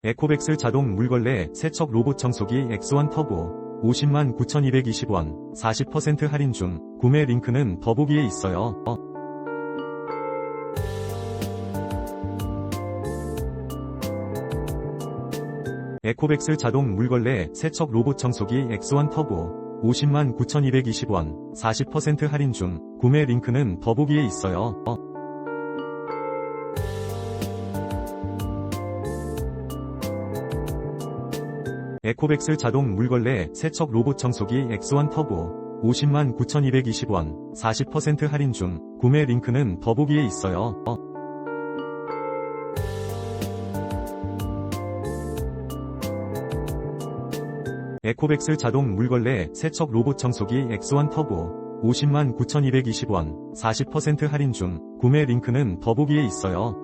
에코백스 자동 물걸레 세척 로봇청소기 X1 터보 509,220원 40% 할인 중. 구매 링크는 더보기에 있어요. 에코백스 자동 물걸레 세척 로봇청소기 X1 터보 509,220원 40% 할인 중. 구매 링크는 더보기에 있어요. 에코백스 자동 물걸레 세척 로봇청소기 X1 터보 509,220원 40% 할인 중. 구매 링크는 더보기에 있어요. 에코백스 자동 물걸레 세척 로봇청소기 X1 터보 509,220원 40% 할인 중. 구매 링크는 더보기에 있어요.